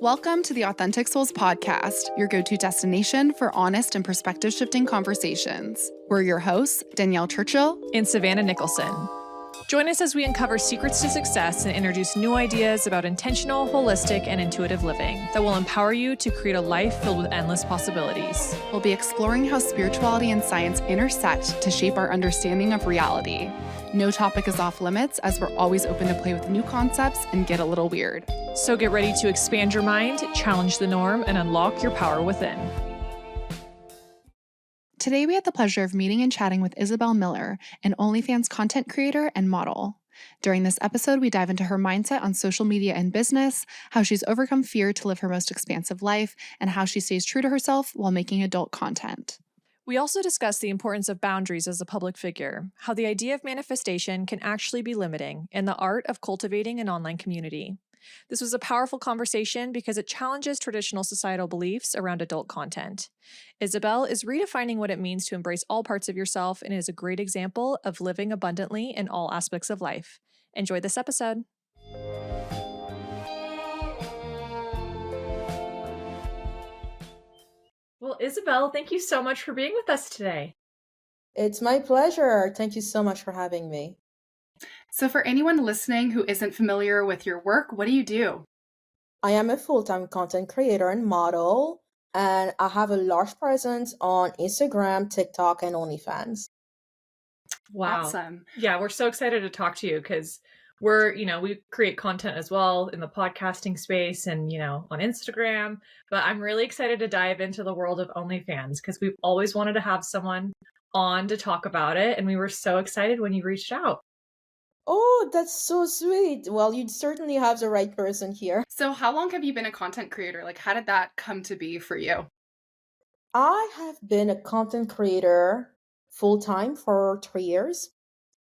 Welcome to the Authentic Souls Podcast, your go-to destination for honest and perspective-shifting conversations. We're your hosts, Danielle Churchill and Savannah Nicholson. Join us as we uncover secrets to success and introduce new ideas about intentional, holistic, and intuitive living that will empower you to create a life filled with endless possibilities. We'll be exploring how spirituality and science intersect to shape our understanding of reality. No topic is off limits, as we're always open to play with new concepts and get a little weird. So get ready to expand your mind, challenge the norm, and unlock your power within. Today, we had the pleasure of meeting and chatting with Isabelle Miller, an OnlyFans content creator and model. During this episode, we dive into her mindset on social media and business, how she's overcome fear to live her most expansive life, and how she stays true to herself while making adult content. We also discuss the importance of boundaries as a public figure, how the idea of manifestation can actually be limiting, and the art of cultivating an online community. This was a powerful conversation because it challenges traditional societal beliefs around adult content. Isabelle is redefining what it means to embrace all parts of yourself and is a great example of living abundantly in all aspects of life. Enjoy this episode. Well, Isabelle, thank you so much for being with us today. It's my pleasure. Thank you so much for having me. So for anyone listening who isn't familiar with your work, what do you do? I am a full-time content creator and model, and I have a large presence on Instagram, TikTok, and OnlyFans. Wow. Awesome. Yeah, we're so excited to talk to you because we create content as well in the podcasting space and, on Instagram. But I'm really excited to dive into the world of OnlyFans because we've always wanted to have someone on to talk about it. And we were so excited when you reached out. Oh, that's so sweet. Well, you certainly have the right person here. So how long have you been a content creator? How did that come to be for you? I have been a content creator full-time for 3 years.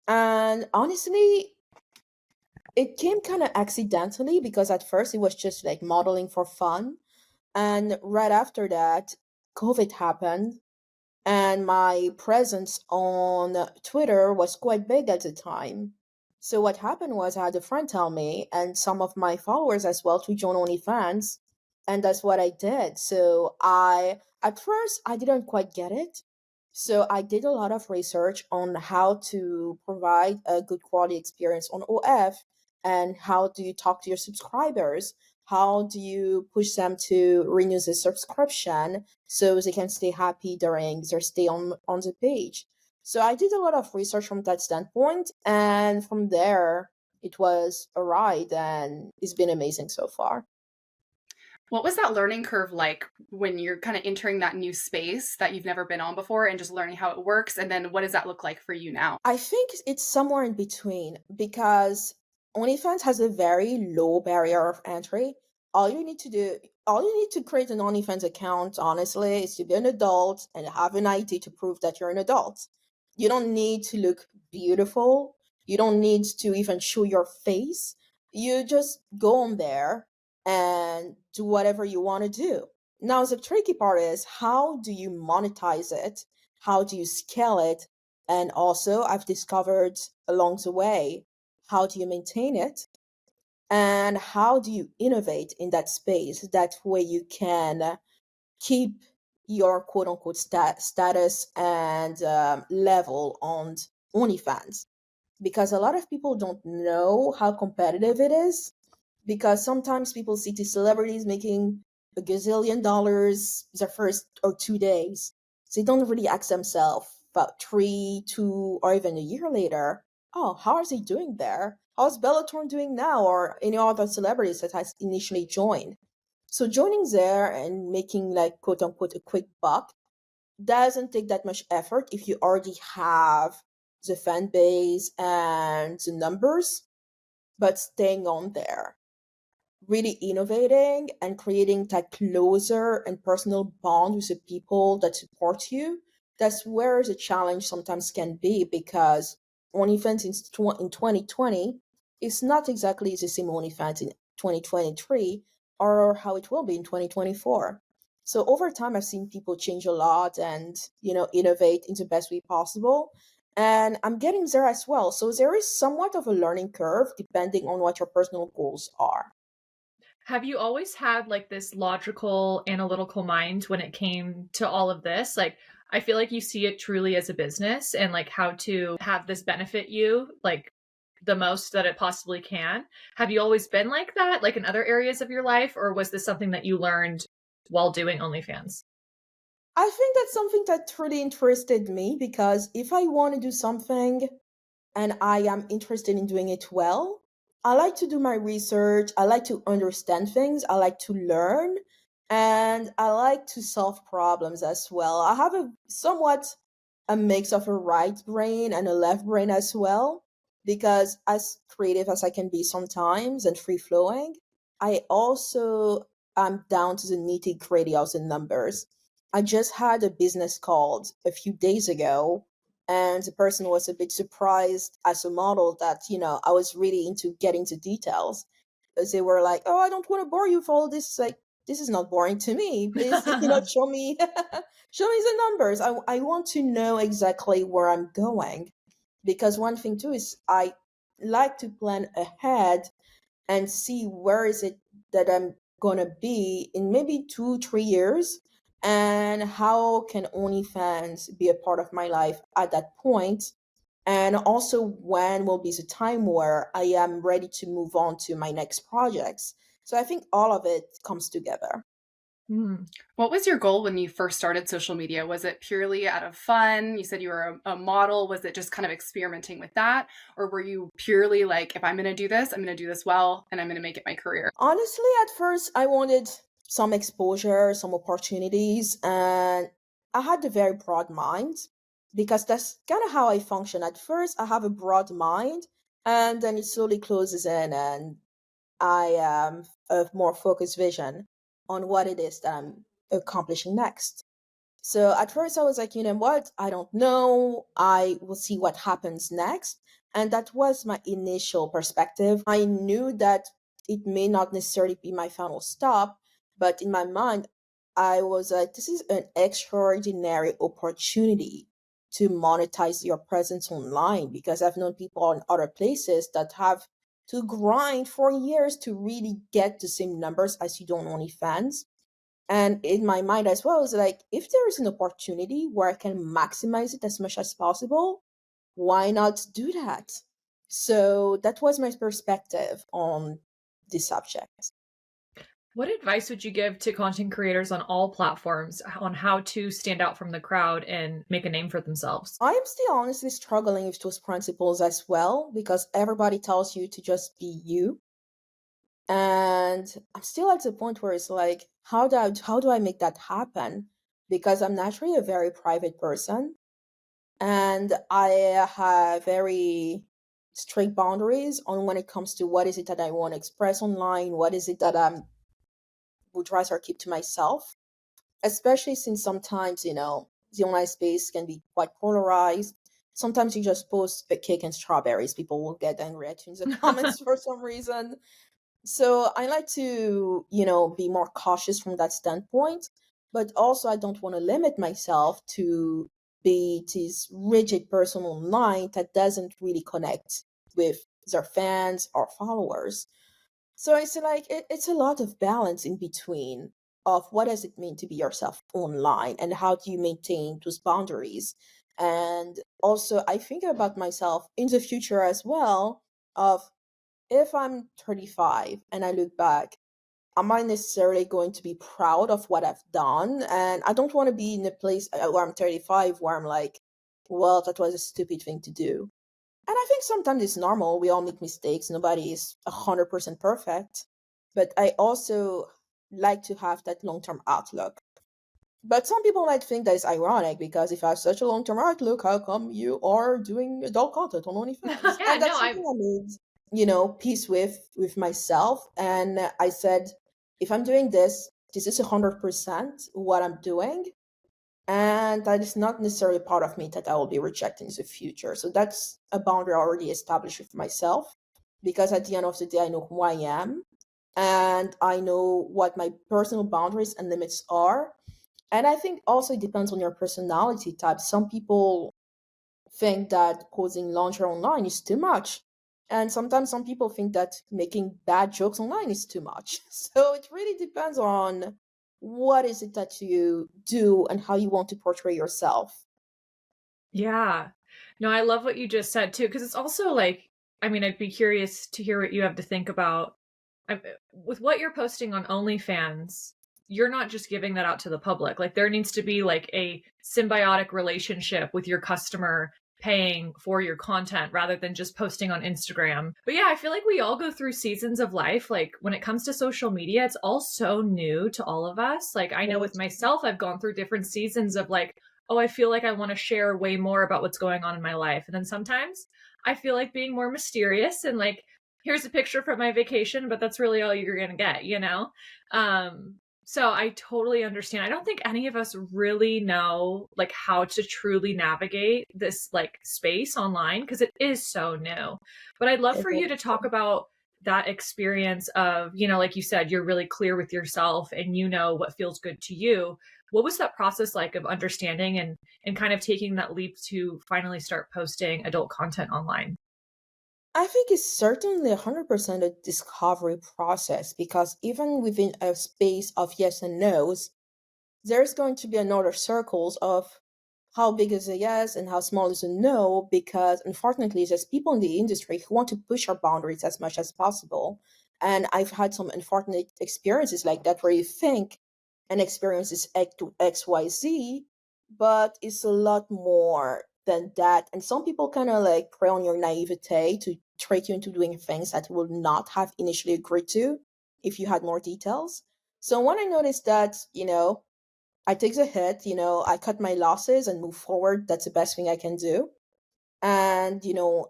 And honestly, it came kind of accidentally because at first it was just like modeling for fun. And right after that, COVID happened. And my presence on Twitter was quite big at the time. So what happened was I had a friend tell me, and some of my followers as well, to join OnlyFans, and that's what I did. So at first, I didn't quite get it. So I did a lot of research on how to provide a good quality experience on OF, and how do you talk to your subscribers? How do you push them to renew the subscription so they can stay happy during their stay on the page? So I did a lot of research from that standpoint, and from there, it was a ride, and it's been amazing so far. What was that learning curve like when you're kind of entering that new space that you've never been on before and just learning how it works? And then what does that look like for you now? I think it's somewhere in between because OnlyFans has a very low barrier of entry. All you need to create an OnlyFans account, honestly, is to be an adult and have an ID to prove that you're an adult. You don't need to look beautiful. You don't need to even show your face. You just go on there and do whatever you want to do. Now, the tricky part is, how do you monetize it? How do you scale it? And also, I've discovered along the way, how do you maintain it? And how do you innovate in that space? That way you can keep your quote unquote status and level on OnlyFans. Because a lot of people don't know how competitive it is. Because sometimes people see the celebrities making a gazillion dollars their first or 2 days. They don't really ask themselves about 3, 2, or even a year later, oh, how are they doing there? How's Bellator doing now? Or any other celebrities that has initially joined. So joining there and making like quote unquote a quick buck doesn't take that much effort if you already have the fan base and the numbers, but staying on there, really innovating and creating that closer and personal bond with the people that support you. That's where the challenge sometimes can be, because OnlyFans in 2020 is not exactly the same OnlyFans in 2023 or how it will be in 2024. So over time, I've seen people change a lot and, innovate in the best way possible. And I'm getting there as well. So there is somewhat of a learning curve depending on what your personal goals are. Have you always had like this logical, analytical mind when it came to all of this? Like, I feel like you see it truly as a business and like how to have this benefit you like the most that it possibly can. Have you always been like that, like in other areas of your life, or was this something that you learned while doing OnlyFans? I think that's something that really interested me because if I want to do something and I am interested in doing it well, I like to do my research. I like to understand things. I like to learn. And I like to solve problems as well. I have a somewhat a mix of a right brain and a left brain as well, because as creative as I can be sometimes and free flowing, I also am down to the nitty gritty of the numbers. I just had a business called a few days ago, and the person was a bit surprised as a model that I was really into getting to details, because they were like, oh, I don't want to bore you with all this. Like, this is not boring to me, please. Show me show me the numbers. I want to know exactly where I'm going, because one thing too is I like to plan ahead and see where is it that I'm gonna be in maybe 2 3 years, and how can OnlyFans be a part of my life at that point, and also when will be the time where I am ready to move on to my next projects. So I think all of it comes together. Mm. What was your goal when you first started social media? Was it purely out of fun? You said you were a model. Was it just kind of experimenting with that? Or were you purely like, if I'm going to do this, I'm going to do this well and I'm going to make it my career? Honestly, at first, I wanted some exposure, some opportunities, and I had a very broad mind, because that's kind of how I function. At first, I have a broad mind, and then it slowly closes in, and I a more focused vision on what it is that I'm accomplishing next. So at first I was like, you know what? I don't know. I will see what happens next. And that was my initial perspective. I knew that it may not necessarily be my final stop, but in my mind, I was like, this is an extraordinary opportunity to monetize your presence online, because I've known people in other places that have to grind for years to really get the same numbers as you do on OnlyFans. And in my mind as well, is like, if there is an opportunity where I can maximize it as much as possible, why not do that? So that was my perspective on this subject. What advice would you give to content creators on all platforms on how to stand out from the crowd and make a name for themselves? I am still honestly struggling with those principles as well, because everybody tells you to just be you. And I'm still at the point where it's like, how do I make that happen? Because I'm naturally a very private person, and I have very strict boundaries on when it comes to what is it that I want to express online, what is it that I would rather keep to myself, especially since sometimes, the online space can be quite polarized. Sometimes you just post a cake and strawberries, people will get angry at you in the comments for some reason. So I like to, be more cautious from that standpoint, but also I don't want to limit myself to be this rigid person online that doesn't really connect with their fans or followers. So it's like it's a lot of balance in between of what does it mean to be yourself online, and how do you maintain those boundaries. And also I think about myself in the future as well, of if I'm 35 and I look back, am I necessarily going to be proud of what I've done? And I don't want to be in a place where I'm 35 where I'm like, well, that was a stupid thing to do. And I think sometimes it's normal. We all make mistakes. Nobody is 100% perfect. But I also like to have that long term outlook. But some people might think that it's ironic, because if I have such a long term outlook, how come you are doing adult content on OnlyFans? Yeah, And no, that's I something I made, peace with myself. And I said, if I'm doing this, this is 100% what I'm doing. And that is not necessarily part of me that I will be rejecting in the future. So that's a boundary already established with myself, because at the end of the day, I know who I am, and I know what my personal boundaries and limits are. And I think also it depends on your personality type. Some people think that posing lingerie online is too much. And sometimes some people think that making bad jokes online is too much. So it really depends on what is it that you do and how you want to portray yourself. Yeah. No, I love what you just said too, because it's also like, I mean, I'd be curious to hear what you have to think about. With what you're posting on OnlyFans, you're not just giving that out to the public. Like, there needs to be like a symbiotic relationship with your customer paying for your content rather than just posting on Instagram. But yeah, I feel like we all go through seasons of life. Like, when it comes to social media, it's all so new to all of us. Like, I know Very with myself, I've gone through different seasons of like, oh, I feel like I want to share way more about what's going on in my life. And then sometimes I feel like being more mysterious and like, here's a picture from my vacation, but that's really all you're going to get, you know? So I totally understand. I don't think any of us really know like how to truly navigate this like space online because it is so new. But I'd love for you to talk about that experience of, you know, like you said, you're really clear with yourself and you know what feels good to you. What was that process like of understanding and kind of taking that leap to finally start posting adult content online? I think it's certainly 100% a discovery process because even within a space of yes and no's, there's going to be another circles of how big is a yes and how small is a no, because unfortunately there's people in the industry who want to push our boundaries as much as possible. And I've had some unfortunate experiences like that where you think an experience is X to XYZ, but it's a lot more than that. And some people kind of like prey on your naivete to trick you into doing things that you would not have initially agreed to if you had more details. So when I noticed that, I take the hit, I cut my losses and move forward. That's the best thing I can do. And,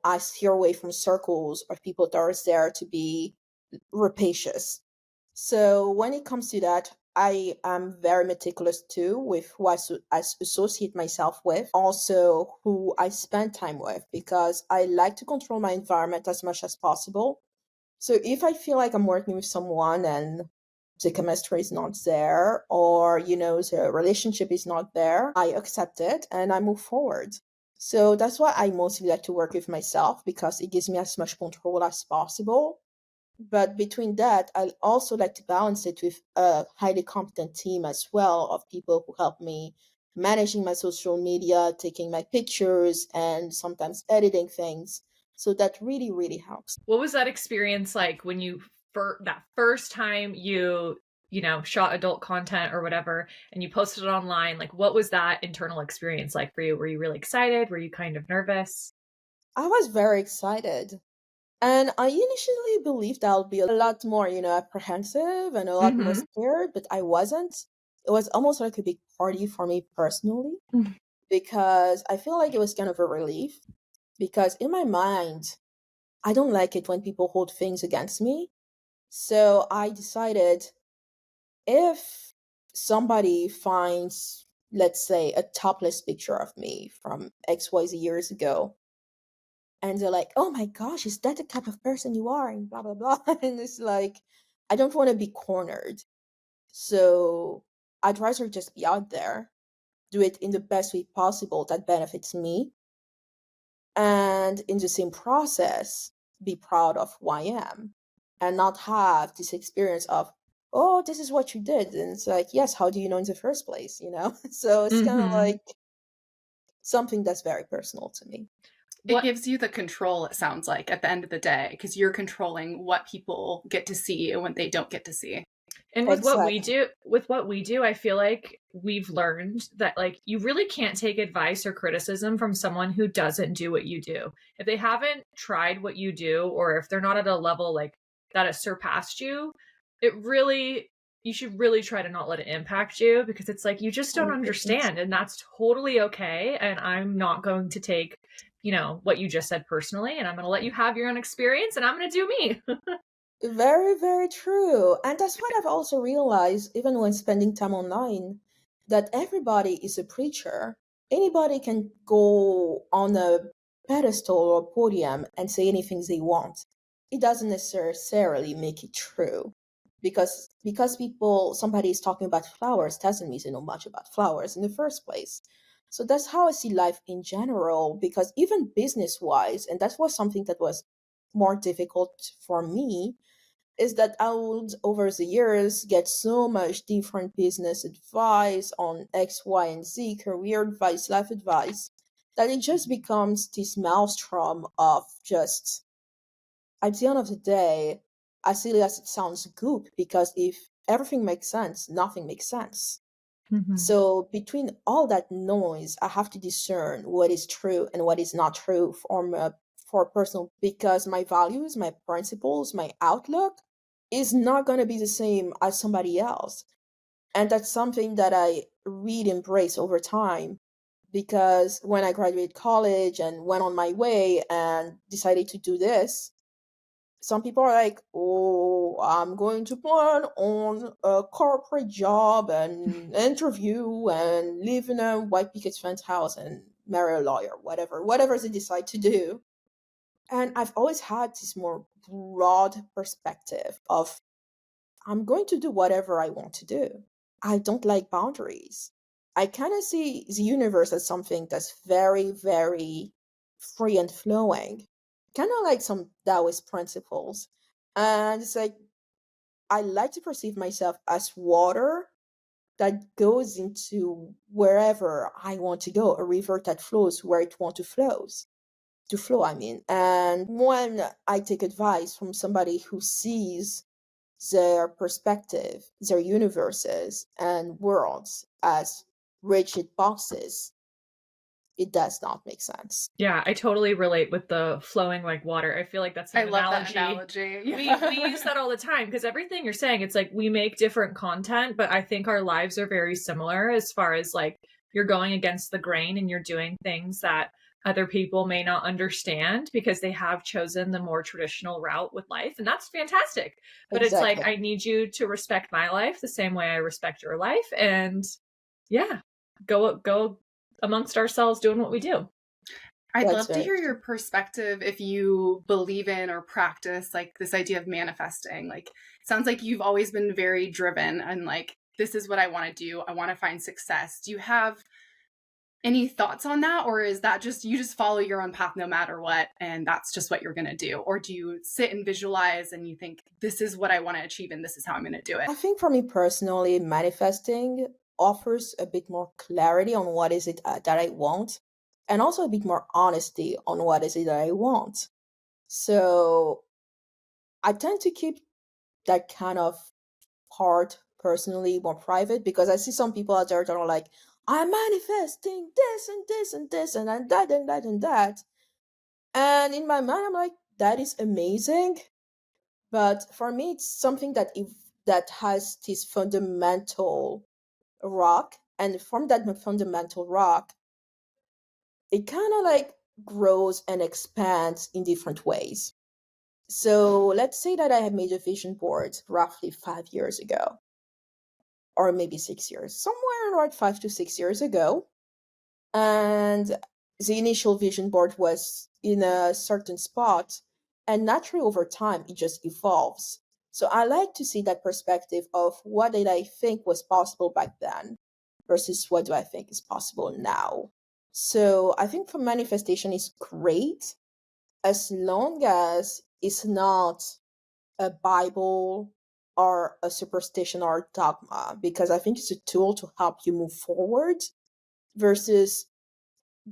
I steer away from circles of people that are there to be rapacious. So when it comes to that, I am very meticulous too with who I associate myself with, also who I spend time with, because I like to control my environment as much as possible. So if I feel like I'm working with someone and the chemistry is not there, or the relationship is not there, I accept it and I move forward. So that's why I mostly like to work with myself, because it gives me as much control as possible. But between that, I also like to balance it with a highly competent team as well, of people who help me managing my social media, taking my pictures, and sometimes editing things. So that really, really helps. What was that experience like when you that first time you know, shot adult content or whatever and you posted it online? Like, what was that internal experience like for you? Were you really excited? Were you kind of nervous? I was very excited. And I initially believed I'll be a lot more, apprehensive and a lot more Mhm. scared, but I wasn't. It was almost like a big party for me personally, because I feel like it was kind of a relief. Because in my mind, I don't like it when people hold things against me. So I decided, if somebody finds, let's say, a topless picture of me from XYZ years ago, and they're like, "Oh my gosh, is that the type of person you are?" and blah blah blah. And it's like, I don't want to be cornered. So I'd rather just be out there, do it in the best way possible that benefits me, and in the same process, be proud of who I am, and not have this experience of, "Oh, this is what you did." And it's like, yes, how do you know in the first place? So it's kind of Mhm. like something that's very personal to me. It What gives you the control, it sounds like, at the end of the day, because you're controlling what people get to see and what they don't get to see. And Exactly. with what we do, I feel like we've learned that like you really can't take advice or criticism from someone who doesn't do what you do. If they haven't tried what you do or if they're not at a level like that has surpassed you, it really you should really try to not let it impact you because it's like you just don't 100%. understand and that's totally okay and I'm not going to take, you know, what you just said personally and I'm going to let you have your own experience and I'm going to do me. Very, very true. And that's what I've also realized, even when spending time online, that everybody is a preacher. Anybody can go on a pedestal or podium and say anything they want. It doesn't necessarily make it true. Because somebody is talking about flowers doesn't mean they know much about flowers in the first place. So that's how I see life in general, because even business wise, and that was something that was more difficult for me is that I would, over the years, get so much different business advice on X, Y, and Z, career advice, life advice, that it just becomes this maelstrom of just, at the end of the day, as silly as it sounds, goop, because if everything makes sense, nothing makes sense. Mhm. So between all that noise, I have to discern what is true and what is not true for personal, because my values, my principles, my outlook is not going to be the same as somebody else. And that's something that I really embrace over time, because when I graduated college and went on my way and decided to do this, some people are like, oh, I'm going to plan on a corporate job and interview and live in a white picket fence house and marry a lawyer, whatever they decide to do. And I've always had this more broad perspective of, I'm going to do whatever I want to do. I don't like boundaries. I kind of see the universe as something that's very, very free and flowing, kind of like some Taoist principles. And it's like, I like to perceive myself as water that goes into wherever I want to go, a river that flows where it wants to flow, I mean. And when I take advice from somebody who sees their perspective, their universes and worlds as rigid boxes, it does not make sense. Yeah, I totally relate with the flowing like water. I feel like that's an I love that analogy. analogy. We use that all the time because everything you're saying, it's like we make different content, but I think our lives are very similar as far as like you're going against the grain and you're doing things that other people may not understand because they have chosen the more traditional route with life, and that's fantastic. But it's like Exactly. I need you to respect my life the same way I respect your life, and yeah, go amongst ourselves doing what we do. I'd That's love to very hear your true. perspective if you believe in or practice like this idea of manifesting. Like, sounds like you've always been very driven and like, this is what I want to do. I want to find success. Do you have any thoughts on that? Or is that just, you just follow your own path no matter what, and that's just what you're going to do? Or do you sit and visualize and you think, this is what I want to achieve and this is how I'm going to do it? I think for me personally, manifesting offers a bit more clarity on what is it that I want, and also a bit more honesty on what is it that I want. So I tend to keep that kind of part personally more private, because I see some people out there that are like, I'm manifesting this and this and this and that and that and that. And in my mind, I'm like, that is amazing. But for me, it's something that if that has this fundamental rock, and from that fundamental rock, it kind of like grows and expands in different ways. So let's say that I have made a vision board roughly 5 years ago, or maybe 6 years, somewhere around 5 to 6 years ago. And the initial vision board was in a certain spot, and naturally over time it just evolves. So I like to see that perspective of what did I think was possible back then versus what do I think is possible now. So I think for manifestation is great as long as it's not a Bible or a superstition or a dogma, because I think it's a tool to help you move forward versus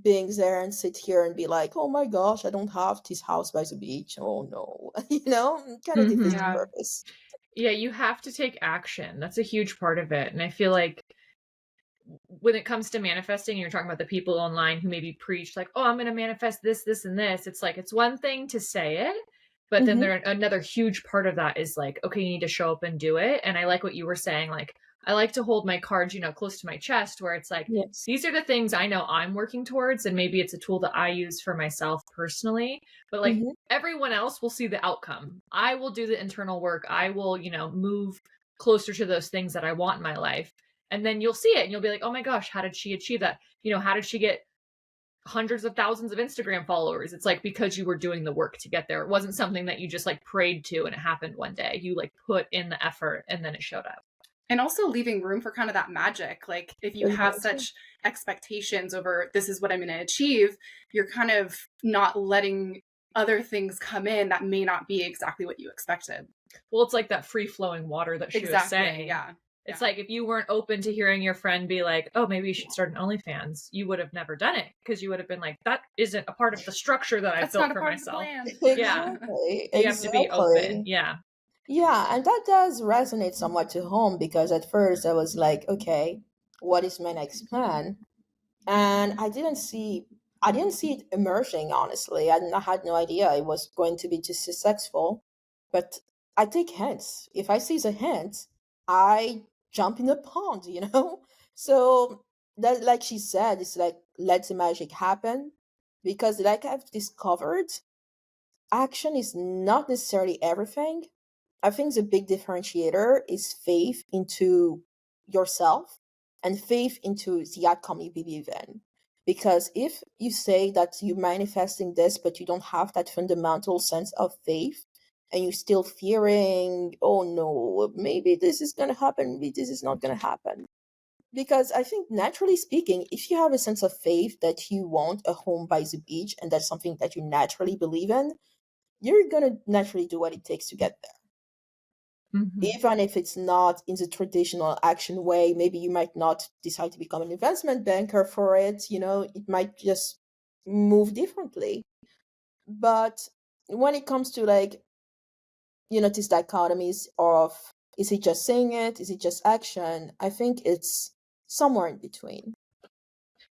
being there and sit here and be like, oh my gosh, I don't have this house by the beach. Oh no. Kind of defeats the Mhm. Yeah. purpose. Yeah, you have to take action. That's a huge part of it. And I feel like when it comes to manifesting, you're talking about the people online who maybe preach like, "Oh, I'm going to manifest this, this, and this." It's like it's one thing to say it, but then Hmm. there another huge part of that is like, okay, you need to show up and do it. And I like what you were saying. Like, I like to hold my cards, close to my chest, where it's like, Yes. these are the things I know I'm working towards, and maybe it's a tool that I use for myself personally. But like Hmm. everyone else will see the outcome. I will do the internal work. I will, move closer to those things that I want in my life, and then you'll see it and you'll be like, oh my gosh, how did she achieve that? How did she get hundreds of thousands of Instagram followers? It's like because you were doing the work to get there. It wasn't something that you just like prayed to and it happened one day. You like put in the effort and then it showed up. And also leaving room for kind of that magic. Like, if you That's have very true. such expectations over this is what I'm going to achieve, you're kind of not letting other things come in that may not be exactly what you expected. Well, it's like that free flowing water that she was saying. Yeah. It's like if you weren't open to hearing your friend be like, oh, maybe you should start an OnlyFans, you would have never done it because you would have been like, that isn't a part of the structure that I've That's built not a for part of the myself. plan. Yeah. Exactly. You have to be open. Exactly. Yeah. Yeah, and that does resonate somewhat to home because at first I was like, okay, what is my next plan? And I didn't see it emerging, honestly. I had no idea it was going to be just successful. But I take hints. If I see the hint, I jump in the pond, you know? So that, like she said, it's like let the magic happen. Because like I've discovered, action is not necessarily everything. I think the big differentiator is faith into yourself and faith into the outcome you believe in. Because if you say that you're manifesting this, but you don't have that fundamental sense of faith, and you're still fearing, oh no, maybe this is going to happen, maybe this is not going to happen. Because I think, naturally speaking, if you have a sense of faith that you want a home by the beach and that's something that you naturally believe in, you're going to naturally do what it takes to get there. Mm-hmm. Even if it's not in the traditional action way, maybe you might not decide to become an investment banker for it, it might just move differently. But when it comes to like, these dichotomies of, is it just saying it? Is it just action? I think it's somewhere in between.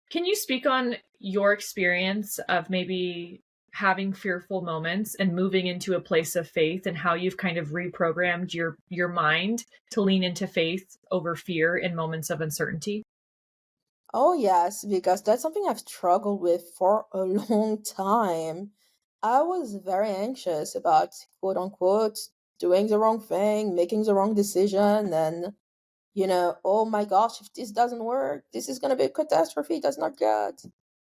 Can you speak on your experience of maybe having fearful moments and moving into a place of faith and how you've kind of reprogrammed your mind to lean into faith over fear in moments of uncertainty? Oh, yes, because that's something I've struggled with for a long time. I was very anxious about, quote unquote, doing the wrong thing, making the wrong decision, and, oh my gosh, if this doesn't work, this is going to be a catastrophe. That's not good.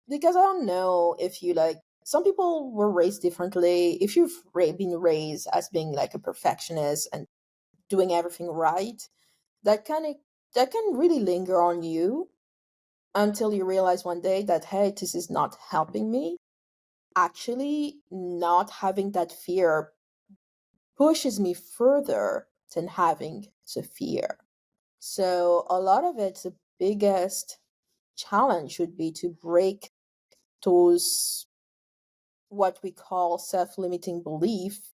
Because I don't know if you like, some people were raised differently. If you've been raised as being like a perfectionist and doing everything right, that kind of that can really linger on you until you realize one day that, hey, this is not helping me. Actually, not having that fear pushes me further than having the fear. So a lot of it, the biggest challenge would be to break those, what we call self-limiting belief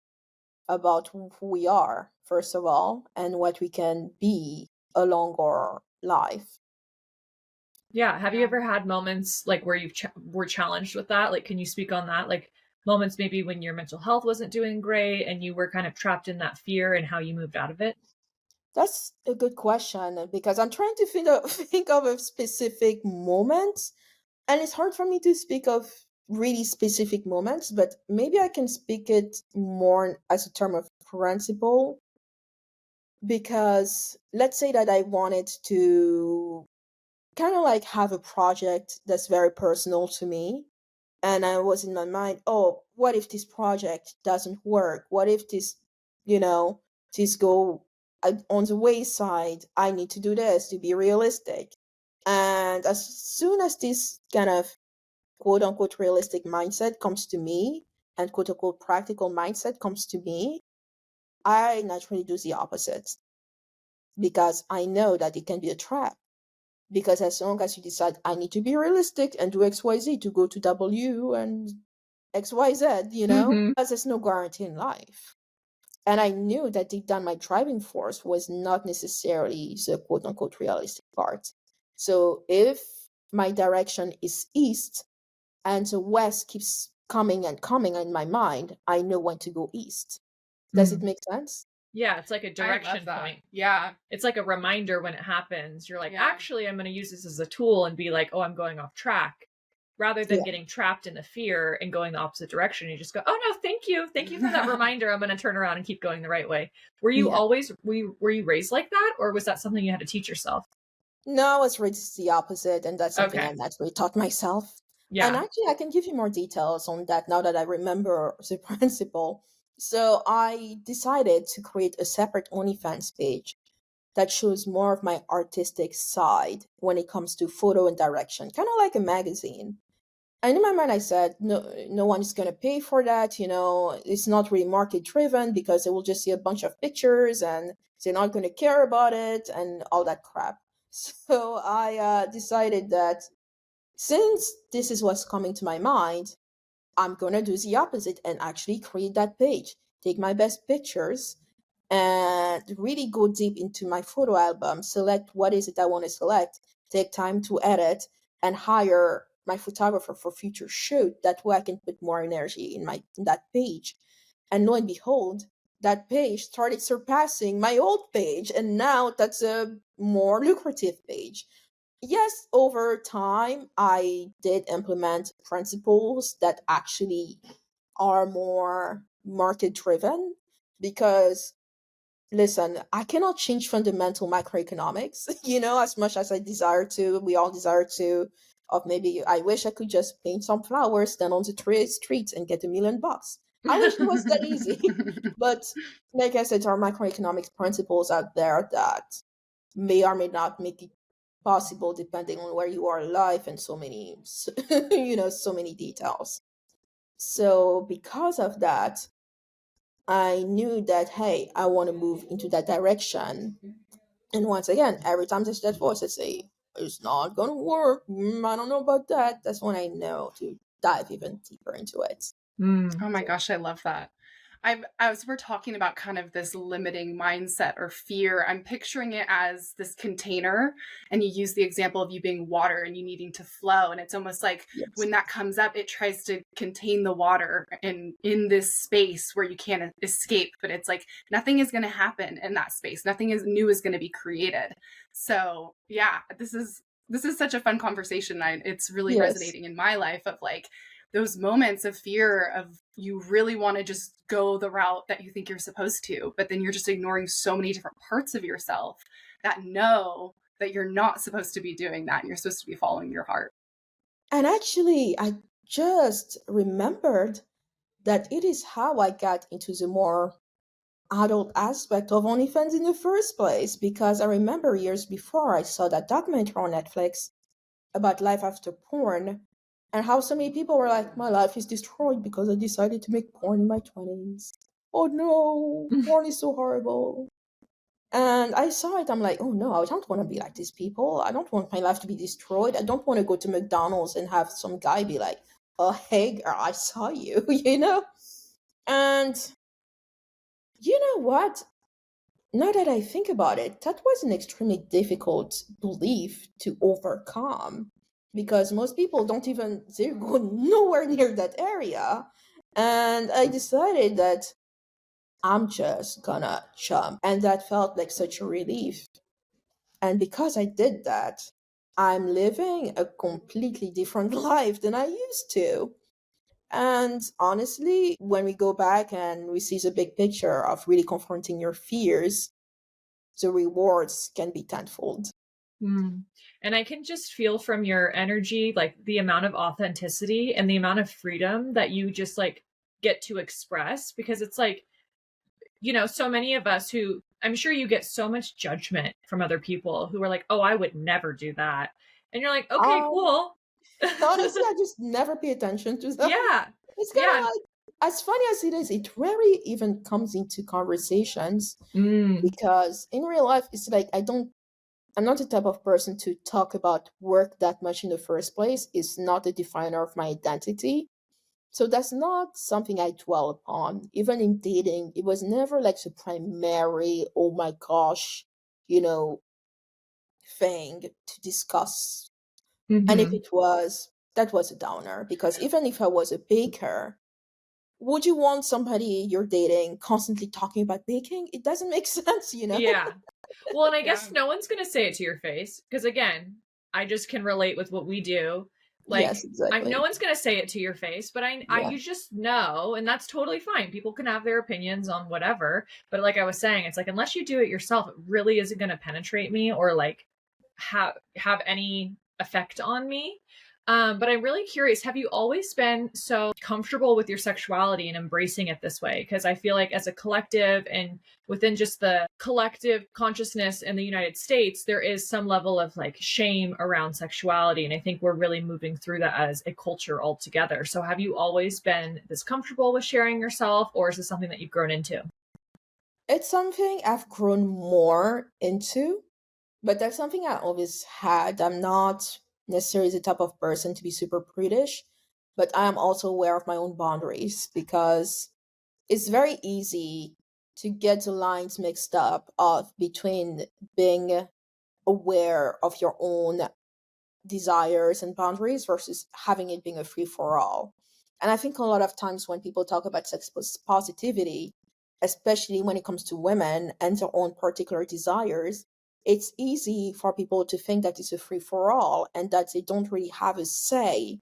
about who we are, first of all, and what we can be along our life. Yeah. Have you Yeah. ever had moments like where you were challenged with that? Like, can you speak on that? Like moments maybe when your mental health wasn't doing great and you were kind of trapped in that fear and how you moved out of it? That's a good question because I'm trying to think of a specific moment, and it's hard for me to speak of really specific moments, but maybe I can speak it more as a term of principle. Because let's say that I wanted to kind of like have a project that's very personal to me, and I was in my mind, oh, what if this project doesn't work? What if you know, this go on the wayside? I need to do this to be realistic. And as soon as this kind of quote unquote realistic mindset comes to me, and quote unquote practical mindset comes to me, I naturally do the opposite because I know that it can be a trap. Because as long as you decide, I need to be realistic and do XYZ to go to W and XYZ, Mm-hmm. because there's no guarantee in life. And I knew that deep down my driving force was not necessarily the quote unquote realistic part. So if my direction is east and the west keeps coming and coming in my mind, I know when to go east. Does it make sense? Yeah, it's like a I love direction that. point. Yeah. It's like a reminder when it happens. You're like, Yeah. actually, I'm going to use this as a tool and be like, oh, I'm going off track. Rather than Yeah. getting trapped in the fear and going the opposite direction, you just go, oh no, thank you. Thank you for that reminder. I'm going to turn around and keep going the right way. Were you Yeah. always, were you raised like that? Or was that something you had to teach yourself? No, I was raised the opposite, and that's something I Okay. naturally taught myself. And Yeah. actually, I can give you more details on that now that I remember the principle. So I decided to create a separate OnlyFans page that shows more of my artistic side when it comes to photo and direction, kind of like a magazine. And in my mind, I said, no one is going to pay for that. It's not really market driven because they will just see a bunch of pictures and they're not going to care about it and all that crap. So I decided that since this is what's coming to my mind, I'm going to do the opposite and actually create that page. Take my best pictures and really go deep into my photo album, select what is it I want to select, take time to edit, and hire my photographer for future shoot. That way I can put more energy in that page. And lo and behold, that page started surpassing my old page, and now that's a more lucrative page. Yes, over time, I did implement principles that actually are more market driven because, listen, I cannot change fundamental macroeconomics, as much as I desire to. We all desire to. Of maybe I wish I could just paint some flowers, stand on the streets, and get $1 million. I wish it was that easy. But like I said, there are macroeconomics principles out there that may or may not make it possible depending on where you are in life and so many so many details. So because of that, I knew that, hey, I want to move into that direction. And once again, every time there's that voice that say it's not gonna work, I don't know about that, that's when I know to dive even deeper into it. Oh my gosh, I love that. As we're talking about kind of this limiting mindset or fear, I'm picturing it as this container, and you use the example of you being water and you needing to flow. And it's almost like Yes. when that comes up, it tries to contain the water and in this space where you can't escape. But it's like nothing is going to happen in that space. Nothing is new is going to be created. So yeah, this is such a fun conversation. It's really Yes. resonating in my life of like those moments of fear of you really want to just go the route that you think you're supposed to, but then you're just ignoring so many different parts of yourself that know that you're not supposed to be doing that and you're supposed to be following your heart. And actually, I just remembered that it is how I got into the more adult aspect of OnlyFans in the first place, because I remember years before I saw that documentary on Netflix about life after porn and how so many people were like, my life is destroyed because I decided to make porn in my 20s. Oh no, porn is so horrible. And I saw it, I'm like, oh no, I don't want to be like these people. I don't want my life to be destroyed. I don't want to go to McDonald's and have some guy be like, oh, hey girl, I saw you, And you know what? Now that I think about it, that was an extremely difficult belief to overcome because most people don't even, they go nowhere near that area. And I decided that I'm just gonna jump. And that felt like such a relief. And because I did that, I'm living a completely different life than I used to. And honestly, when we go back and we see the big picture of really confronting your fears, the rewards can be tenfold. Mm. And I can just feel from your energy, like the amount of authenticity and the amount of freedom that you just like get to express because it's like, so many of us who I'm sure you get so much judgment from other people who are like, oh, I would never do that. And you're like, okay, Um, cool. Honestly, I just never pay attention to them. Yeah. It's kind Yeah. of like, as funny as it is, it rarely even comes into conversations Mm, because in real life, it's like I'm not the type of person to talk about work that much in the first place. It's not a definer of my identity. So that's not something I dwell upon. Even in dating, it was never like the primary, oh my gosh, you know, thing to discuss. And if hmm. it was, that was a downer because even if I was a baker, would you want somebody you're dating constantly talking about baking? It doesn't make sense. Yeah. Well, and I Yeah. guess no one's going to say it to your face because again, I just can relate with what we do. Yes, Like, no exactly. one's going to say it to your face, but Yeah. you just know, and that's totally fine. People can have their opinions on whatever, but like I was saying, it's like unless you do it yourself, it really isn't going to penetrate me or like have any effect on me. But I'm really curious, have you always been so comfortable with your sexuality and embracing it this way? Because I feel like as a collective and within just the collective consciousness in the United States, there is some level of like shame around sexuality. And I think we're really moving through that as a culture altogether. So have you always been this comfortable with sharing yourself, or is this something that you've grown into? It's something I've grown more into, but that's something I always had. I'm not necessarily the type of person to be super prudish, but I am also aware of my own boundaries because it's very easy to get the lines mixed up of between being aware of your own desires and boundaries versus having it being a free for all. And I think a lot of times when people talk about positivity, especially when it comes to women and their own particular desires, it's easy for people to think that it's a free for all and that they don't really have a say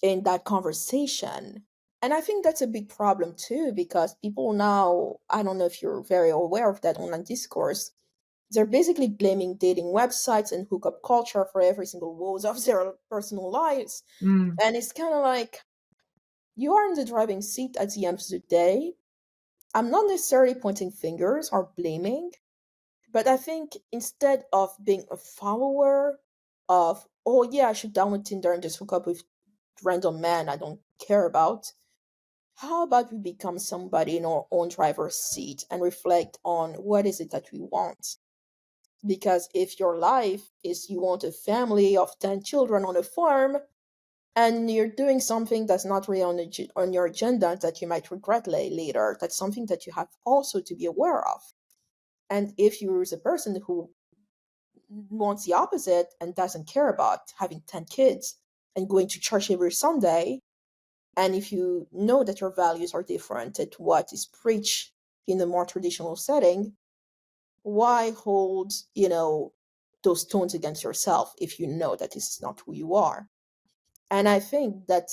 in that conversation. And I think that's a big problem too, because people now, I don't know if you're very aware of that online discourse, they're basically blaming dating websites and hookup culture for every single woes of their personal lives. Mm. And it's kind of like you are in the driving seat at the end of the day. I'm not necessarily pointing fingers or blaming, but I think instead of being a follower of, oh yeah, I should download Tinder and just hook up with random men I don't care about, how about we become somebody in our own driver's seat and reflect on what is it that we want? Because if your life is you want a family of 10 children on a farm and you're doing something that's not really on your agenda that you might regret later, that's something that you have also to be aware of. And if you're a person who wants the opposite and doesn't care about having 10 kids and going to church every Sunday, and if you know that your values are different at what is preached in a more traditional setting, why hold, those tones against yourself if you know that this is not who you are? And I think that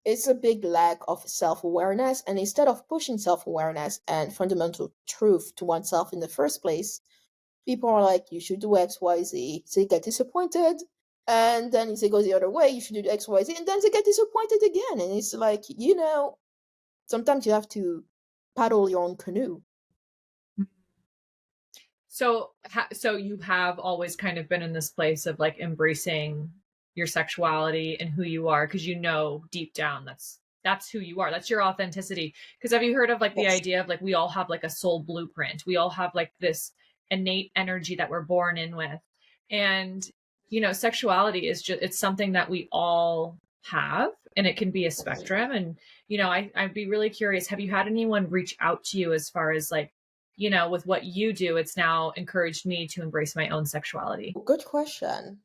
it's a big lack of self-awareness. And instead of pushing self-awareness and fundamental truth to oneself in the first place, people are like, you should do XYZ. They get disappointed. And then if they go the other way, you should do XYZ. And then they get disappointed again. And it's like, sometimes you have to paddle your own canoe. So you have always kind of been in this place of like embracing your sexuality and who you are because you know deep down that's who you are. That's your authenticity. Because have you heard of like the Yes. idea of like we all have like a soul blueprint. We all have like this innate energy that we're born in with. And sexuality is just it's something that we all have and it can be a spectrum. And I'd be really curious, have you had anyone reach out to you as far as like with what you do, it's now encouraged me to embrace my own sexuality. Good question.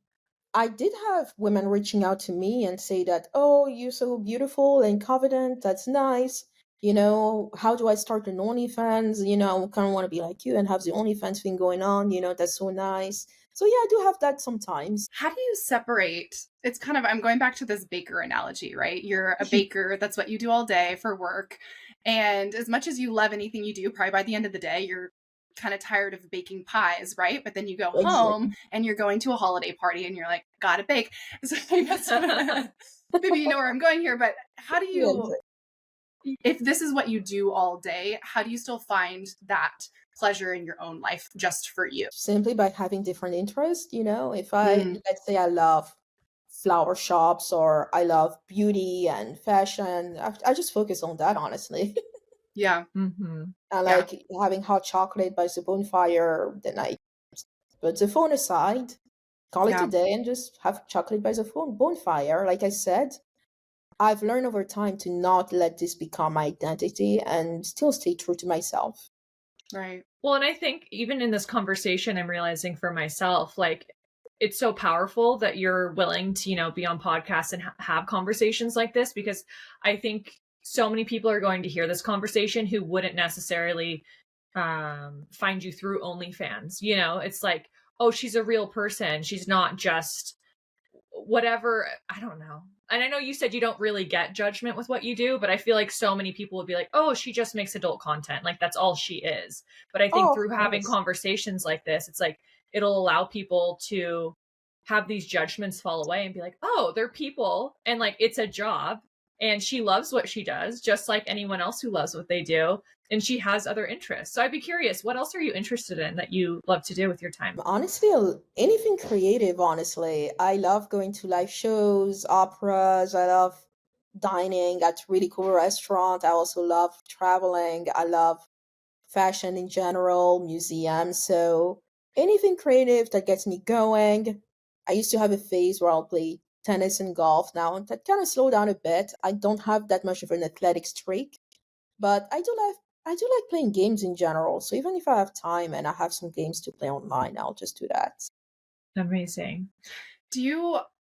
I did have women reaching out to me and say that, oh, you're so beautiful and confident. That's nice. How do I start an OnlyFans? I kind of want to be like you and have the OnlyFans thing going on. That's so nice. So yeah, I do have that sometimes. How do you separate? It's kind of, I'm going back to this baker analogy, right? You're a baker, that's what you do all day for work. And as much as you love anything you do, probably by the end of the day, you're kind of tired of baking pies, right? But then you go home Exactly. and you're going to a holiday party and you're like, gotta bake. So maybe you know where I'm going here, but how do Yeah, you, if this is what you do all day, how do you still find that pleasure in your own life just for you? simply by having different interests. If Mm, let's say I love flower shops or I love beauty and fashion, I just focus on that, honestly. yeah. Mm-hmm. I Yeah. like having hot chocolate by the bonfire. Then I put the phone aside, call it a Yeah. day, and just have chocolate by the phone bonfire. Like I said, I've learned over time to not let this become my identity and still stay true to myself. Right. Well, and I think even in this conversation, I'm realizing for myself, like, it's so powerful that you're willing to, be on podcasts and have conversations like this because I think so many people are going to hear this conversation who wouldn't necessarily find you through OnlyFans. It's like, oh, she's a real person. She's not just whatever. I don't know. And I know you said you don't really get judgment with what you do, but I feel like so many people would be like, oh, she just makes adult content. Like that's all she is. But I think Oh, of through having course. conversations like this, it's like it'll allow people to have these judgments fall away and be like, oh, they're people and like it's a job and she loves what she does, just like anyone else who loves what they do. And she has other interests. So I'd be curious, what else are you interested in that you love to do with your time? Honestly, anything creative, honestly. I love going to live shows, operas. I love dining at really cool restaurants. I also love traveling. I love fashion in general, museums. So anything creative that gets me going. I used to have a phase where I'll play tennis and golf now, and that kind of slowed down a bit. I don't have that much of an athletic streak, but I do like playing games in general. So even if I have time and I have some games to play online, I'll just do that. Amazing.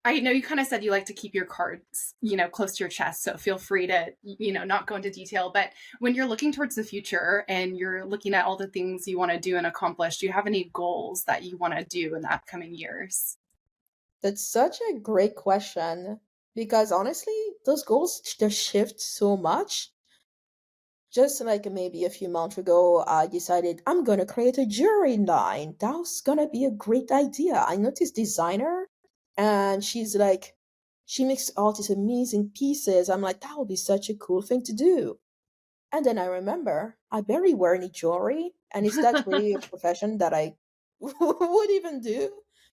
I know you kind of said you like to keep your cards, close to your chest. So feel free to, not go into detail. But when you're looking towards the future and you're looking at all the things you want to do and accomplish, do you have any goals that you want to do in the upcoming years? That's such a great question because honestly, those goals just shift so much. Just like maybe a few months ago, I decided I'm gonna create a jewelry line. That was gonna be a great idea. I know this designer, and she makes all these amazing pieces. I'm like, that would be such a cool thing to do. And then I remember I barely wear any jewelry, and is that really a profession that I would even do?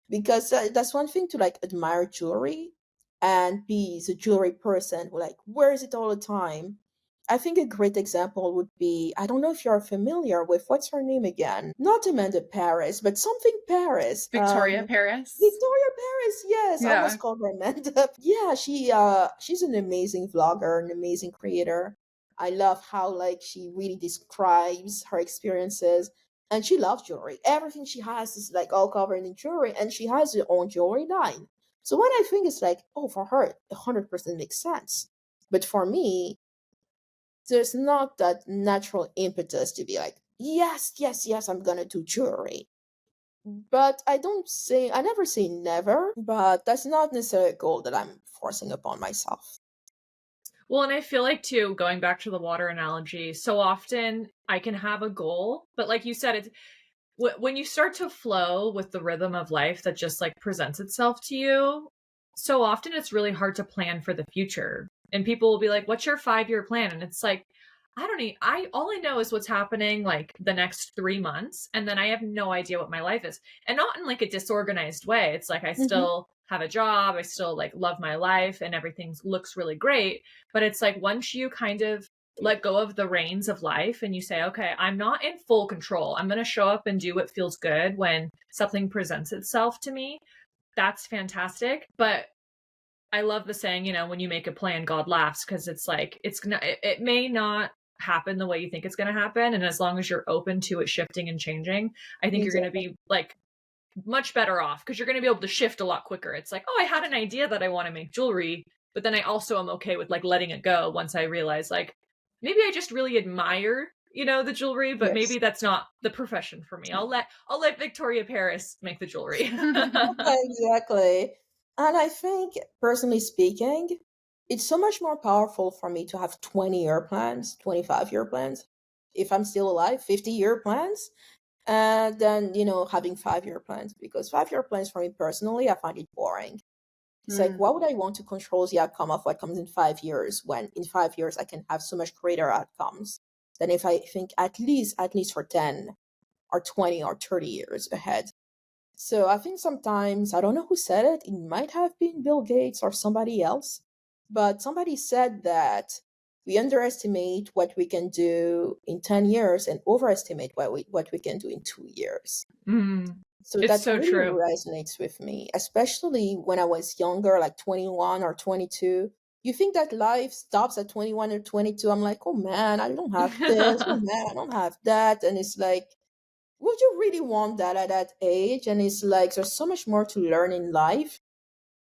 Because that's one thing to like admire jewelry and be the jewelry person who like wears it all the time. I think a great example would be I don't know if you're familiar with what's her name again? Not Amanda Paris, but something Paris. Victoria Paris? Victoria Paris, yes, I Yeah. almost called her Amanda. Yeah, she's an amazing vlogger, an amazing creator. I love how like she really describes her experiences and she loves jewelry. Everything she has is like all covered in jewelry and she has her own jewelry line. So when I think it's like, oh, for her, 100% makes sense. But for me, there's not that natural impetus to be like, yes, yes, yes, I'm gonna do jewelry. But I never say never, but that's not necessarily a goal that I'm forcing upon myself. Well, and I feel like too, going back to the water analogy, so often I can have a goal, but like you said, it's when you start to flow with the rhythm of life that just like presents itself to you, so often it's really hard to plan for the future. And people will be like, "What's your 5-year plan?" And it's like, I don't need I all I know is what's happening like the next 3 months and then I have no idea what my life is. And not in like a disorganized way. It's like I Hmm. still have a job, I still like love my life and everything looks really great, but it's like once you kind of let go of the reins of life and you say, okay, I'm not in full control. I'm going to show up and do what feels good when something presents itself to me. That's fantastic. But I love the saying, when you make a plan, God laughs because it's like, it may not happen the way you think it's going to happen. And as long as you're open to it shifting and changing, I think you're going to Exactly. be like much better off because you're going to be able to shift a lot quicker. It's like, oh, I had an idea that I want to make jewelry, but then I also am okay with like letting it go once I realize like maybe I just really admire, the jewelry, but Yes. maybe that's not the profession for me. I'll let Victoria Paris make the jewelry. Exactly. And I think, personally speaking, it's so much more powerful for me to have 20-year plans, 25-year plans, if I'm still alive, 50-year plans, and then, having 5-year plans. Because 5-year plans for me personally, I find it boring. It's like, Mm. why would I want to control the outcome of what comes in 5 years when in 5 years I can have so much greater outcomes than if I think at least for 10 or 20 or 30 years ahead. So I think sometimes, I don't know who said it, it might have been Bill Gates or somebody else, but somebody said that we underestimate what we can do in 10 years and overestimate what we can do in 2 years. Mm, So it's that so really true. resonates with me, especially when I was younger, like 21 or 22. You think that life stops at 21 or 22. I'm like, oh man, I don't have this. Oh man, I don't have that. And it's like, would you really want that at that age? And it's like, there's so much more to learn in life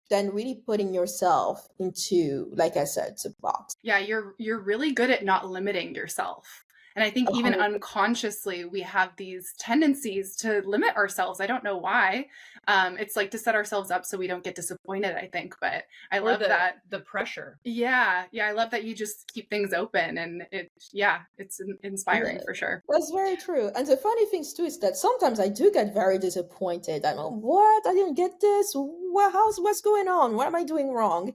than really putting yourself into, like I said, the box. Yeah, you're really good at not limiting yourself. And I think even 100. unconsciously, we have these tendencies to limit ourselves. I don't know why. It's like to set ourselves up so we don't get disappointed, I think. But I Or love that. the pressure. Yeah. Yeah. I love that you just keep things open, and it's inspiring Yeah, for sure. that's very true. And the funny thing too is that sometimes I do get very disappointed. I'm like, what? I didn't get this. What's going on? What am I doing wrong?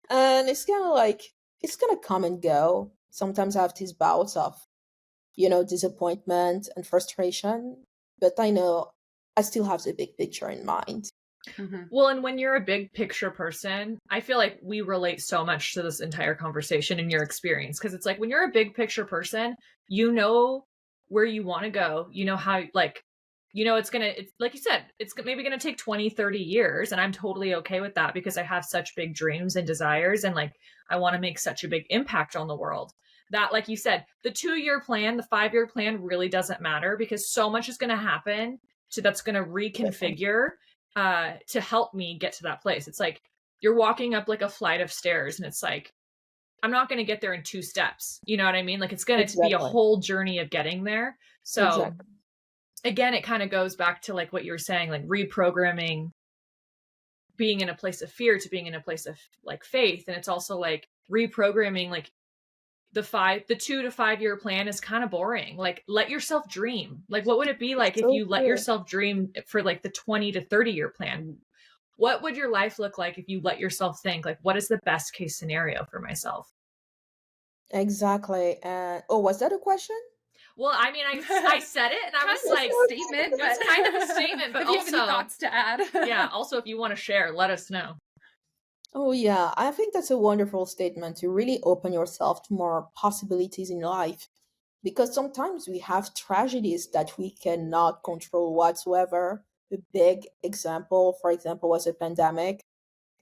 And it's kind of like it's gonna come and go. Sometimes I have these bouts of, disappointment and frustration, but I know I still have the big picture in mind. Mm-hmm. Well, and when you're a big picture person, I feel like we relate so much to this entire conversation and your experience. Because it's like when you're a big picture person, you know where you want to go. You know how, like, it's like you said, it's maybe going to take 20, 30 years. And I'm totally okay with that because I have such big dreams and desires. And like, I want to make such a big impact on the world. That, like you said, the 2-year plan, the 5-year plan really doesn't matter because so much is going to happen that's going to reconfigure to help me get to that place. It's like you're walking up like a flight of stairs, and it's like I'm not going to get there in 2 steps. You know what I mean? Like it's going to be a Exactly. whole journey of getting there. So Exactly. again, it kind of goes back to like what you were saying, like reprogramming being in a place of fear to being in a place of like faith. And it's also like reprogramming like the 2 to 5 year plan is kind of boring. Like let yourself dream. Like what would it be like if So you let true. yourself dream for like the 20 to 30 year plan? What would your life look like if you let yourself think like what is the best case scenario for myself? Exactly. And oh, was that a question? Well, I mean, I said it and I Kind was of a like, statement, it was but kind of a statement, but if you have any also, thoughts to add. yeah, also if you want to share, let us know. Oh, yeah. I think that's a wonderful statement to really open yourself to more possibilities in life. Because sometimes we have tragedies that we cannot control whatsoever. A big example, for example, was a pandemic.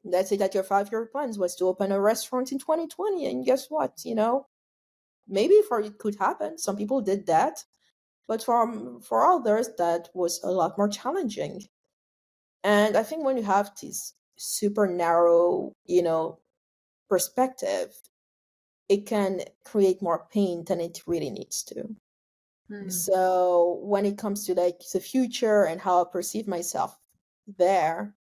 Let's say that your 5-year plans was to open a restaurant in 2020. And guess what? Maybe for it could happen. Some people did that. But for others, that was a lot more challenging. And I think when you have this super narrow, perspective, it can create more pain than it really needs to. Hmm. So when it comes to like the future and how I perceive myself there,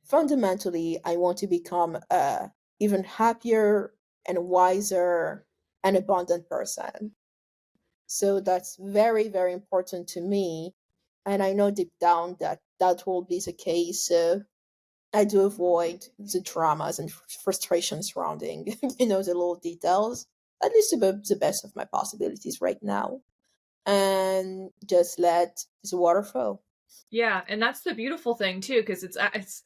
fundamentally, I want to become a even happier and wiser and abundant person. So that's very, very important to me. And I know deep down that that will be the case. So I do avoid the dramas and frustrations surrounding, the little details, at least to the best of my possibilities right now. And just let the water flow. Yeah, and that's the beautiful thing too, because it's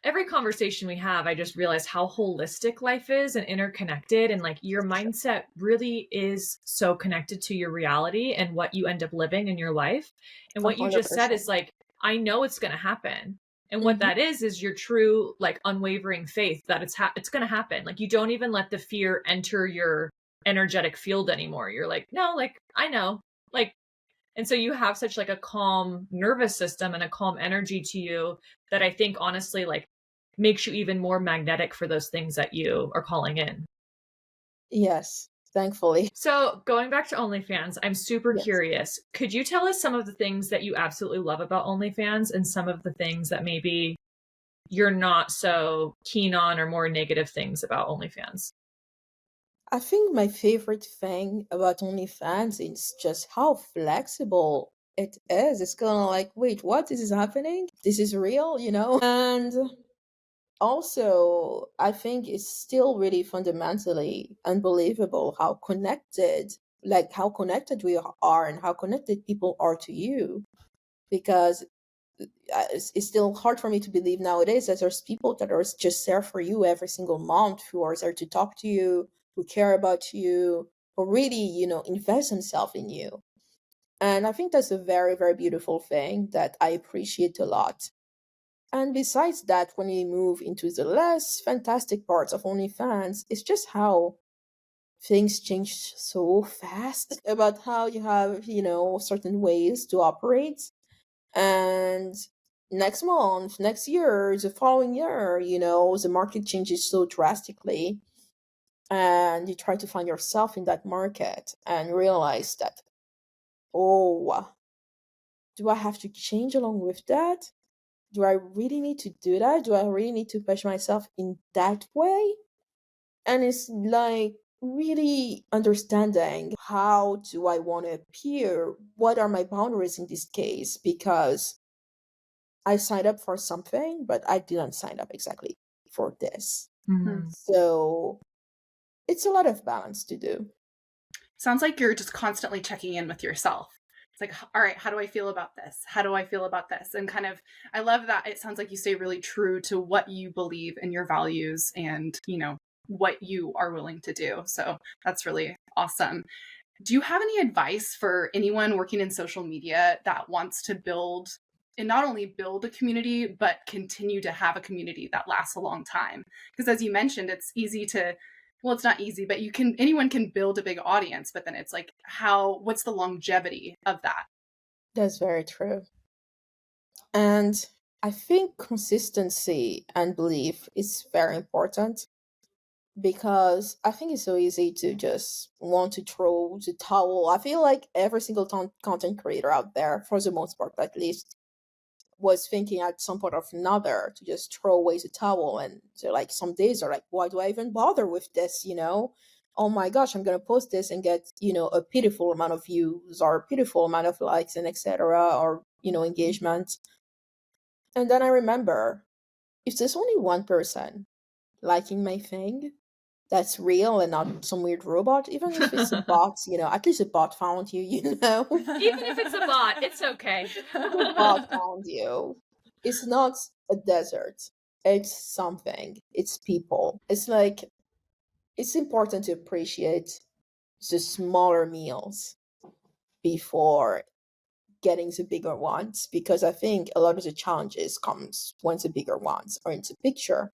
every conversation we have, I just realize how holistic life is and interconnected, and like your mindset really is so connected to your reality and what you end up living in your life. And A what you just said 100%. is like, I know it's going to happen. And what Hmm. that is your true like unwavering faith that it's going to happen. Like you don't even let the fear enter your energetic field anymore. You're like, no, like I know. Like and so you have such like a calm nervous system and a calm energy to you that I think honestly like makes you even more magnetic for those things that you are calling in. Yes, thankfully. So going back to OnlyFans, I'm super Yes. curious. Could you tell us some of the things that you absolutely love about OnlyFans and some of the things that maybe you're not so keen on or more negative things about OnlyFans? I think my favorite thing about OnlyFans is just how flexible it is. It's kind of like, wait, what? This is happening? This is real? And also, I think it's still really fundamentally unbelievable how connected we are and how connected people are to you. Because it's still hard for me to believe nowadays that there's people that are just there for you every single month, who are there to talk to you, who care about you, who really, invest themselves in you. And I think that's a very, very beautiful thing that I appreciate a lot. And besides that, when we move into the less fantastic parts of OnlyFans, it's just how things change so fast about how you have, certain ways to operate. And next month, next year, the following year, the market changes so drastically. and you try to find yourself in that market and realize that, oh, do I have to change along with that? Do I really need to do that? Do I really need to push myself in that way? And it's like really understanding, how do I want to appear? What are my boundaries in this case? Because I signed up for something, but I didn't sign up exactly for this. Hmm. So it's a lot of balance to do. Sounds like you're just constantly checking in with yourself. It's like, all right, how do I feel about this? How do I feel about this? And kind of, I love that it sounds like you stay really true to what you believe in your values and, what you are willing to do. So that's really awesome. Do you have any advice for anyone working in social media that wants to build and not only build a community, but continue to have a community that lasts a long time? Because as you mentioned, it's easy to, well, it's not easy, but anyone can build a big audience, but then it's like, what's the longevity of that? That's very true. And I think consistency and belief is very important, because I think it's so easy to just want to throw the towel. I feel like every single content creator out there, for the most part at least, was thinking at some point or another to just throw away the towel. And so, like, some days are like, why do I even bother with this? Oh my gosh, I'm gonna post this and get a pitiful amount of views or a pitiful amount of likes and etc. or engagement. And then I remember, if there's only one person liking my thing that's real and not some weird robot, even if it's a bot, at least a bot found you, Even if it's a bot, it's okay. a bot found you. It's not a desert. It's something. It's people. It's like, it's important to appreciate the smaller meals before getting the bigger ones, because I think a lot of the challenges comes once the bigger ones are into picture.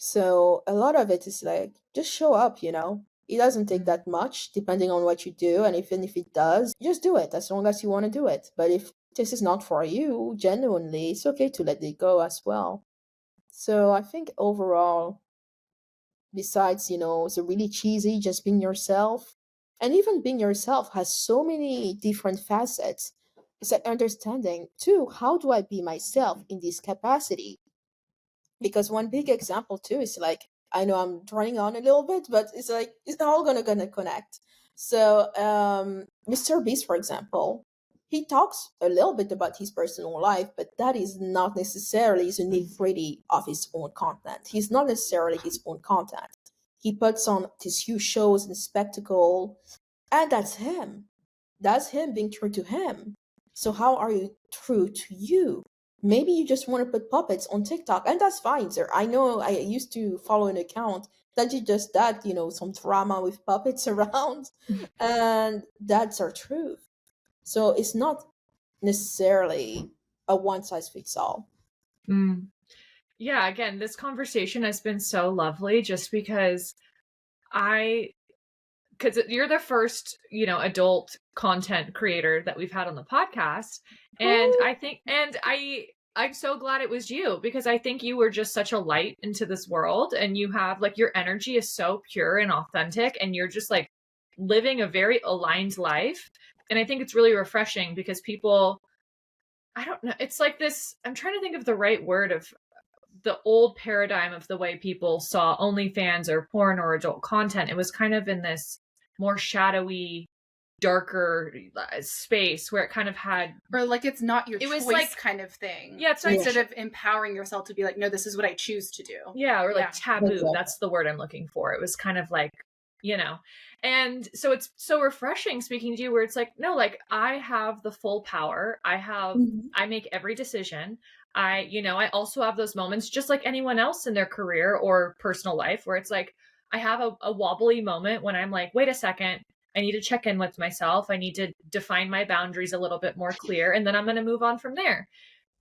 So a lot of it is like, just show up. It doesn't take that much depending on what you do, and even if it does, just do it as long as you want to do it. But if this is not for you, genuinely, it's okay to let it go as well. So I think overall, besides, the really cheesy, just being yourself, and even being yourself has so many different facets. It's like understanding too, how do I be myself in this capacity? Because one big example too is like, I know I'm running on a little bit, but it's like, it's all gonna connect. So Mr. Beast, for example, he talks a little bit about his personal life, but that is not necessarily the nitty-gritty of his own content. He's not necessarily his own content. He puts on these huge shows and spectacle, and that's him. That's him being true to him. So how are you true to you? Maybe you just want to put puppets on TikTok, and that's fine, sir. I know I used to follow an account that did just that, some drama with puppets around, and that's our truth. So it's not necessarily a one size fits all. Yeah, again, this conversation has been so lovely just because you're the first, adult content creator that we've had on the podcast. And Ooh. I think, I'm so glad it was you, because I think you were just such a light into this world, and you have like, your energy is so pure and authentic, and you're just like living a very aligned life. And I think it's really refreshing, because people, I don't know, it's like this, I'm trying to think of the right word, of the old paradigm of the way people saw OnlyFans or porn or adult content. It was kind of in this more shadowy, darker space where it kind of had, Or like, it's not your it was choice like, kind of thing. yeah, it's so not instead of empowering yourself to be like, no, this is what I choose to do. yeah, or like Yeah. taboo. Exactly. That's the word I'm looking for. It was kind of like, and so it's so refreshing speaking to you, where it's like, no, like, I have the full power. Mhm. I make every decision. I also have those moments just like anyone else in their career or personal life, where it's like, I have a wobbly moment when I'm like, wait a second, I need to check in with myself. I need to define my boundaries a little bit more clear, and then I'm going to move on from there.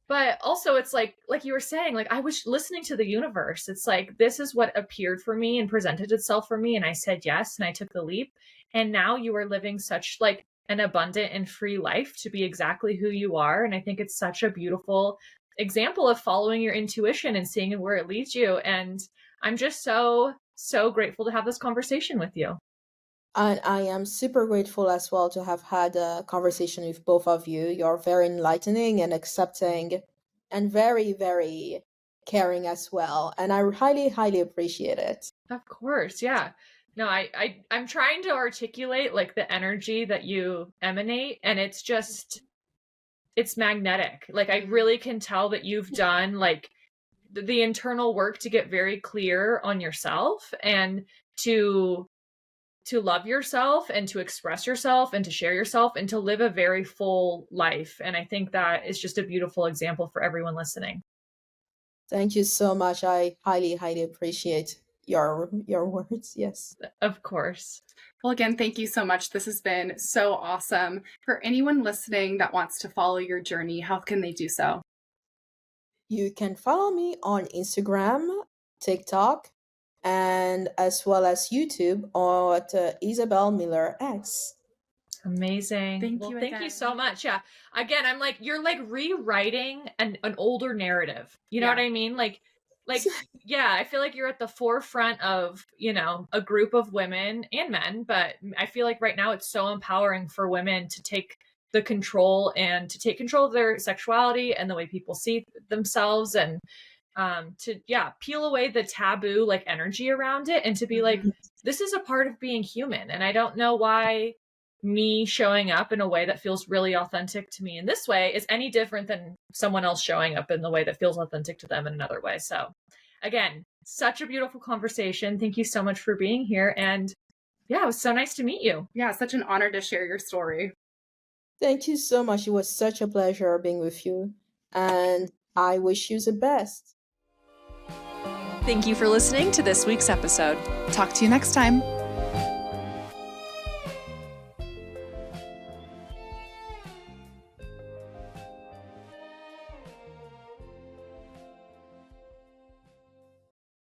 But also, it's like you were saying, like, I was listening to the universe. It's like, this is what appeared for me and presented itself for me, and I said yes, and I took the leap. And now you are living such like an abundant and free life to be exactly who you are. And I think it's such a beautiful example of following your intuition and seeing where it leads you. And I'm just so so grateful to have this conversation with you. And I am super grateful as well to have had a conversation with both of you. You're very enlightening and accepting and very, very caring as well. And I highly, highly appreciate it. Of course. Yeah. No, I'm trying to articulate like the energy that you emanate, and it's magnetic. Like I really can tell that you've done like the internal work to get very clear on yourself and to love yourself and to express yourself and to share yourself and to live a very full life. And I think that is just a beautiful example for everyone listening. Thank you so much. I highly, highly appreciate your words. Yes. Of course. Well, again, thank you so much. This has been so awesome. For anyone listening that wants to follow your journey, how can they do so? You can follow me on Instagram, TikTok, and as well as YouTube at Isabelle Miller X. Amazing. Thank Well, you thank you again. so much. Yeah. Again, I'm like, you're like rewriting an older narrative. You know Yeah. what I mean? Like, yeah, I feel like you're at the forefront of, you know, a group of women and men, but I feel like right now it's so empowering for women to take the control and to take control of their sexuality and the way people see themselves, and to peel away the taboo like energy around it, and to be like, this is a part of being human. And I don't know why me showing up in a way that feels really authentic to me in this way is any different than someone else showing up in the way that feels authentic to them in another way. So again, such a beautiful conversation. Thank you so much for being here. And yeah, it was so nice to meet you. Yeah, such an honor to share your story. Thank you so much. It was such a pleasure being with you. And I wish you the best. Thank you for listening to this week's episode. Talk to you next time.